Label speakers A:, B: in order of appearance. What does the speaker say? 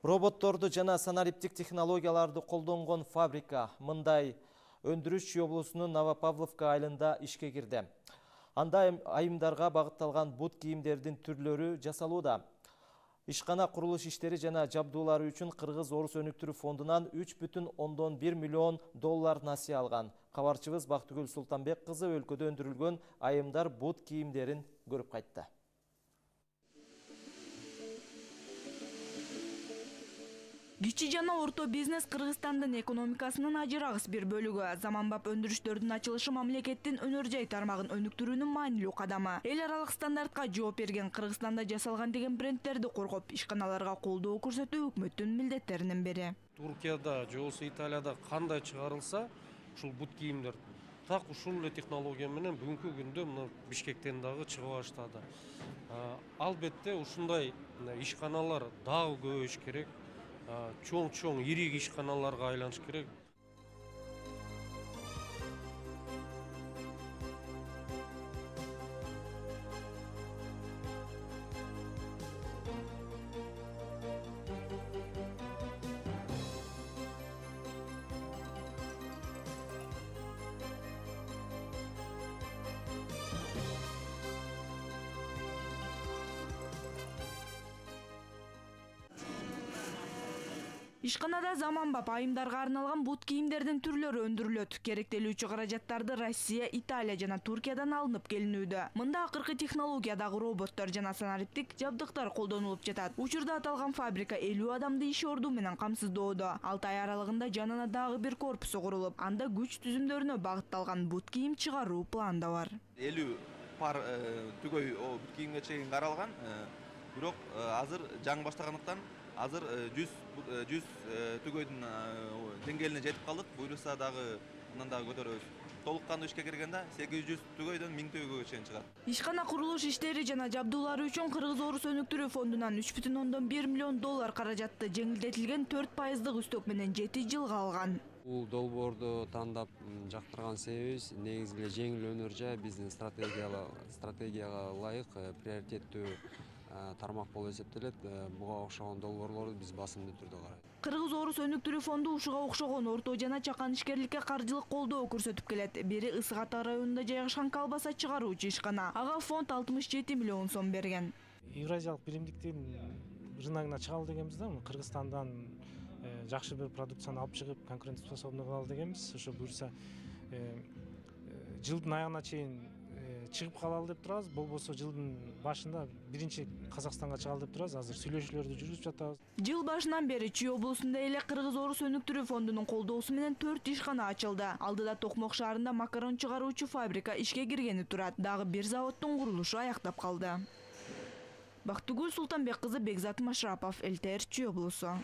A: Роботторду жана санариптик технологияларды колдонгон фабрика мындай өндүрүш Чүй облусунун Новопавловка айылында ишке кирди. Анда айымдарга багытталган бут кийимдердин түрлөрү жасалууда. Ишкана курулуш иштери жана жабдуулары үчүн Кыргыз Орус өнүктүрүү фондунан 3,1 миллион доллар насыя алган. Кабарчыбыз Бактыгүл Султанбек кызы өлкөдө өндүрүлгөн айымдар бут кийимдерин көрүп кайтты.
B: Кичи жана орто бизнес Кыргызстандын экономикасынын ажырагыс бир бөлүгү. Заманбап өндүрүштөрдүн ачылышы мамлекеттин өнөр жай тармагын өнүктүрүүнүн маанилүү кадамы. Эл аралык стандартка жооп берген, Кыргызстанда жасалган деген брендтерди коргоп, ишканаларга колдоо көрсөтүү өкмөттүн милдеттеринин бири.
C: Туркияда же болбосо Италияда кандай чыгарылса, ушул бут кийимдер так ушул эле технология менен бүгүнкү күндө мына Бишкектен дагы чыга баштады. Албетте ушундай ишканалар дагы көбөйүш керек. Чоң ирик ишканаларга айланыш керек.
B: Ишканада заманбап айымдарга арналган бут кийимдердин түрлөрү өндүрүлөт. Керектелүүчү каражаттарды Россия, Италия жана Туркиядан алынып келинүүдө. Мында акыркы технологиядагы роботтор жана санариптик жабдыктар колдонулуп жатат. Учурда аталган фабрика 50 адамды иш орду менен камсыздоодо. 6 ай аралыгында жанына дагы бир корпусу курулуп, анда күч түзүмдөрүнө багытталган бут кийим чыгаруу планда бар.
D: 50 пар түгөй бут кийимге чейин каралган. Бирок азыр жаңы баштагандыктан азыр 100 түгөйдүн деңгээлине жетип калдык. Буюрса дагы мындан дагы көтөрөбүз. Толук кандуу ишке киргенде 800 түгөйдөн 1000 түгөйгө чейин чыгат.
B: Ишкана курулуш иштери жана жабдуулары үчүн Кыргыз Орус өнүктүрүү фондунан 3,1 миллион доллар каражатты жеңилдетилген 4% үстөк менен 7 жылга алган.
E: Бул долбоорду тандап жактырган себебибиз негизи эле жеңил өнөр жай биздин стратегияга ылайык приоритеттүү тармак болуп эсептелет. Буга окшогон долбоорлорду биз басымдуу түрдө карайбыз.
B: Кыргыз Орус өнүктүрүү фонду ушуга окшогон орто жана чакан ишкерликке каржылык колдоо көрсөтүп келет. Бири Ысык Ата районунда жайгашкан колбаса чыгаруучу ишкана. Ага фонд 67 миллион сом берген.
F: Евразиялык биримдиктин рыногуна чыгалы дегенбиз да, Кыргызстандан жакшы бир продукцияны алып чыгып конкурентоспособный кылалы дегенбиз. Ошо буюрса жылдын аягына чейин чыгып калалы деп турабыз. Болбосо жылдын башында биринчи Казакстанга чыгалы деп турабыз. Азыр сүйлөшүүлөрдү жүргүзүп жатабыз.
B: Жыл башынан бери Чүй облусунда эле Кыргыз Орус өнүктүрүү фондунун колдоосу менен 4 ишкана ачылды. Алдыда Токмок шаарында макарон чыгаруучу фабрика ишке киргени турат. Дагы бир заводдун курулушу аяктап калды. Бактыгүл Султанбек кызы, Бекзат Машрапов, ЛТР, Чүй облусу.